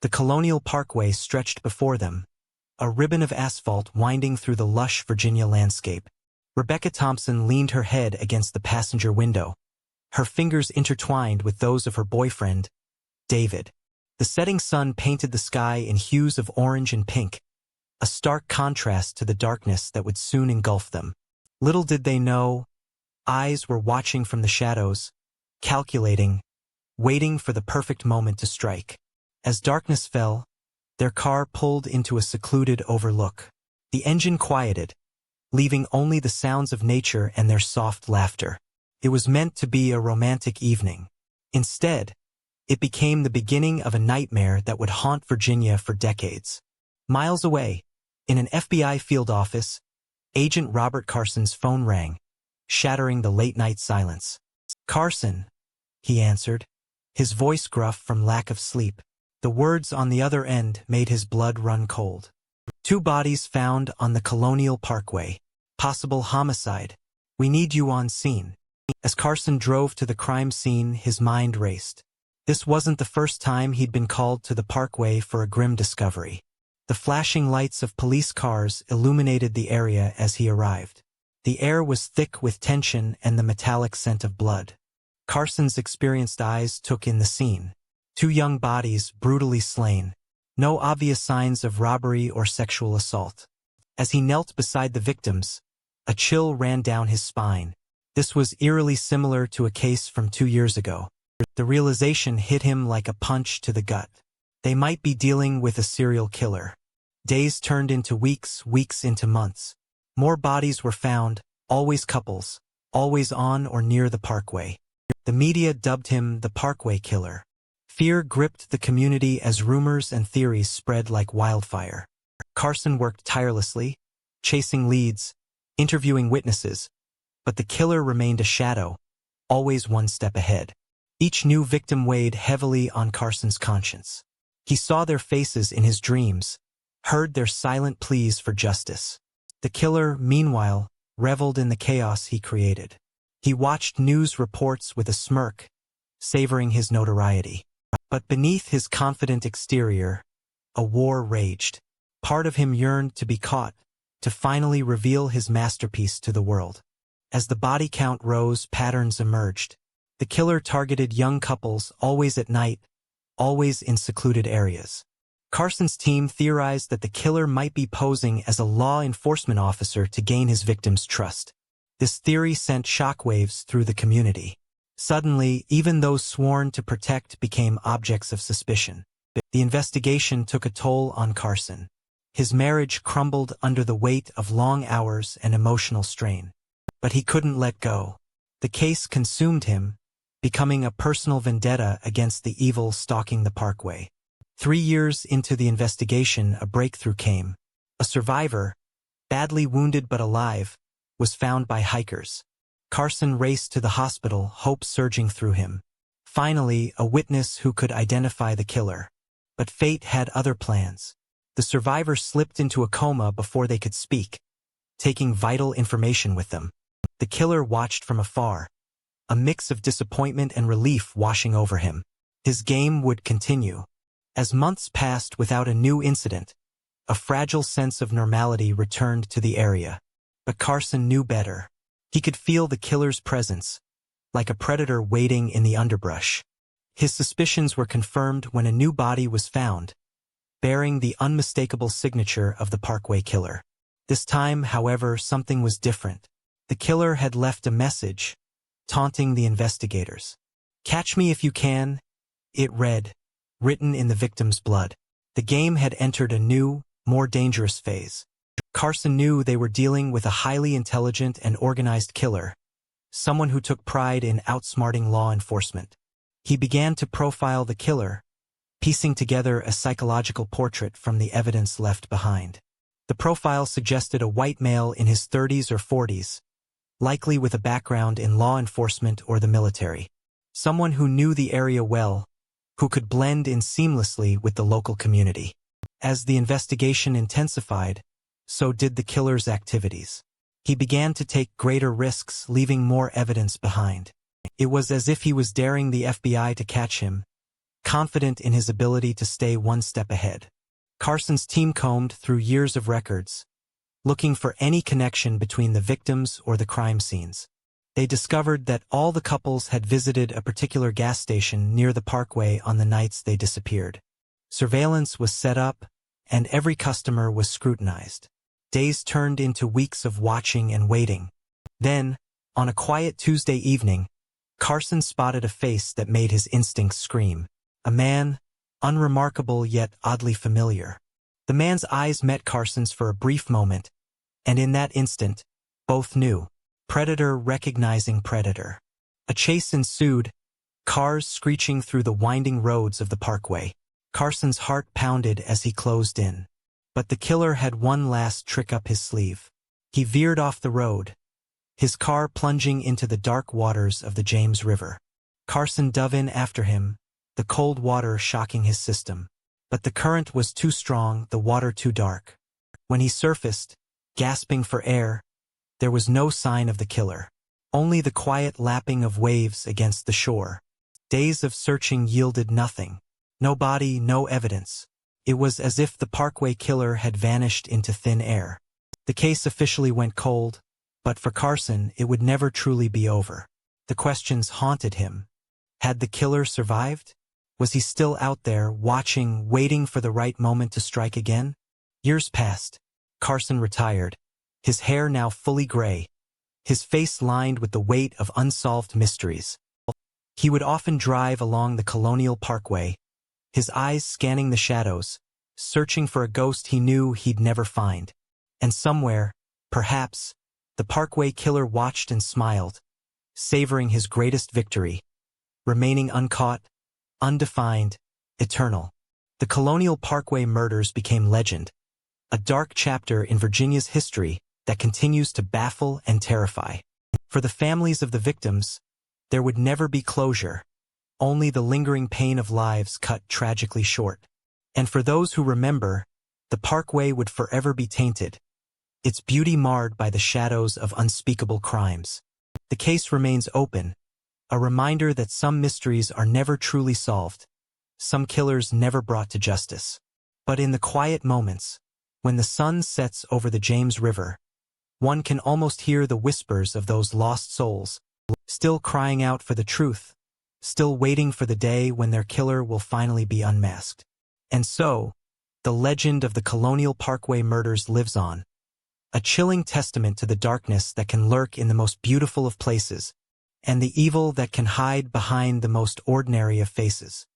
The Colonial Parkway stretched before them, a ribbon of asphalt winding through the lush Virginia landscape. Rebecca Thompson leaned her head against the passenger window, her fingers intertwined with those of her boyfriend, David. The setting sun painted the sky in hues of orange and pink, a stark contrast to the darkness that would soon engulf them. Little did they know, eyes were watching from the shadows, calculating, waiting for the perfect moment to strike. As darkness fell, their car pulled into a secluded overlook. The engine quieted, leaving only the sounds of nature and their soft laughter. It was meant to be a romantic evening. Instead, it became the beginning of a nightmare that would haunt Virginia for decades. Miles away, in an FBI field office, Agent Robert Carson's phone rang, shattering the late-night silence. "Carson," he answered, his voice gruff from lack of sleep. The words on the other end made his blood run cold. "Two bodies found on the Colonial Parkway. Possible homicide. We need you on scene." As Carson drove to the crime scene, his mind raced. This wasn't the first time he'd been called to the Parkway for a grim discovery. The flashing lights of police cars illuminated the area as he arrived. The air was thick with tension and the metallic scent of blood. Carson's experienced eyes took in the scene. Two young bodies brutally slain. No obvious signs of robbery or sexual assault. As he knelt beside the victims, a chill ran down his spine. This was eerily similar to a case from 2 years ago. The realization hit him like a punch to the gut. They might be dealing with a serial killer. Days turned into weeks, weeks into months. More bodies were found, always couples, always on or near the Parkway. The media dubbed him the Parkway Killer. Fear gripped the community as rumors and theories spread like wildfire. Carson worked tirelessly, chasing leads, interviewing witnesses, but the killer remained a shadow, always one step ahead. Each new victim weighed heavily on Carson's conscience. He saw their faces in his dreams, heard their silent pleas for justice. The killer, meanwhile, reveled in the chaos he created. He watched news reports with a smirk, savoring his notoriety. But beneath his confident exterior, a war raged. Part of him yearned to be caught, to finally reveal his masterpiece to the world. As the body count rose, patterns emerged. The killer targeted young couples, always at night, always in secluded areas. Carson's team theorized that the killer might be posing as a law enforcement officer to gain his victims' trust. This theory sent shockwaves through the community. Suddenly, even those sworn to protect became objects of suspicion. The investigation took a toll on Carson. His marriage crumbled under the weight of long hours and emotional strain. But he couldn't let go. The case consumed him, becoming a personal vendetta against the evil stalking the Parkway. 3 years into the investigation, a breakthrough came. A survivor, badly wounded but alive, was found by hikers. Carson raced to the hospital, hope surging through him. Finally, a witness who could identify the killer. But fate had other plans. The survivor slipped into a coma before they could speak, taking vital information with them. The killer watched from afar, a mix of disappointment and relief washing over him. His game would continue. As months passed without a new incident, a fragile sense of normality returned to the area. But Carson knew better. He could feel the killer's presence, like a predator waiting in the underbrush. His suspicions were confirmed when a new body was found, bearing the unmistakable signature of the Parkway Killer. This time, however, something was different. The killer had left a message, taunting the investigators. "Catch me if you can," it read, written in the victim's blood. The game had entered a new, more dangerous phase. Carson knew they were dealing with a highly intelligent and organized killer, someone who took pride in outsmarting law enforcement. He began to profile the killer, piecing together a psychological portrait from the evidence left behind. The profile suggested a white male in his 30s or 40s, likely with a background in law enforcement or the military. Someone who knew the area well, who could blend in seamlessly with the local community. As the investigation intensified, so did the killer's activities. He began to take greater risks, leaving more evidence behind. It was as if he was daring the FBI to catch him, confident in his ability to stay one step ahead. Carson's team combed through years of records, looking for any connection between the victims or the crime scenes. They discovered that all the couples had visited a particular gas station near the parkway on the nights they disappeared. Surveillance was set up, and every customer was scrutinized. Days turned into weeks of watching and waiting. Then, on a quiet Tuesday evening, Carson spotted a face that made his instincts scream. A man, unremarkable yet oddly familiar. The man's eyes met Carson's for a brief moment, and in that instant, both knew. Predator recognizing predator. A chase ensued, cars screeching through the winding roads of the parkway. Carson's heart pounded as he closed in. But the killer had one last trick up his sleeve. He veered off the road, his car plunging into the dark waters of the James River. Carson dove in after him, the cold water shocking his system. But the current was too strong, the water too dark. When he surfaced, gasping for air, there was no sign of the killer. Only the quiet lapping of waves against the shore. Days of searching yielded nothing. No body, no evidence. It was as if the Parkway killer had vanished into thin air. The case officially went cold, but for Carson it would never truly be over. The questions haunted him. Had the killer survived? Was he still out there, watching, waiting for the right moment to strike again? Years passed. Carson retired, his hair now fully gray, his face lined with the weight of unsolved mysteries. He would often drive along the Colonial Parkway, his eyes scanning the shadows, searching for a ghost he knew he'd never find. And somewhere, perhaps, the Parkway killer watched and smiled, savoring his greatest victory, remaining uncaught, undefined, eternal. The Colonial Parkway Murders became legend, a dark chapter in Virginia's history that continues to baffle and terrify. For the families of the victims, there would never be closure, only the lingering pain of lives cut tragically short. And for those who remember, the Parkway would forever be tainted, its beauty marred by the shadows of unspeakable crimes. The case remains open, a reminder that some mysteries are never truly solved, some killers never brought to justice. But in the quiet moments, when the sun sets over the James River, one can almost hear the whispers of those lost souls, still crying out for the truth, still waiting for the day when their killer will finally be unmasked. And so, the legend of the Colonial Parkway Murders lives on, a chilling testament to the darkness that can lurk in the most beautiful of places, and the evil that can hide behind the most ordinary of faces.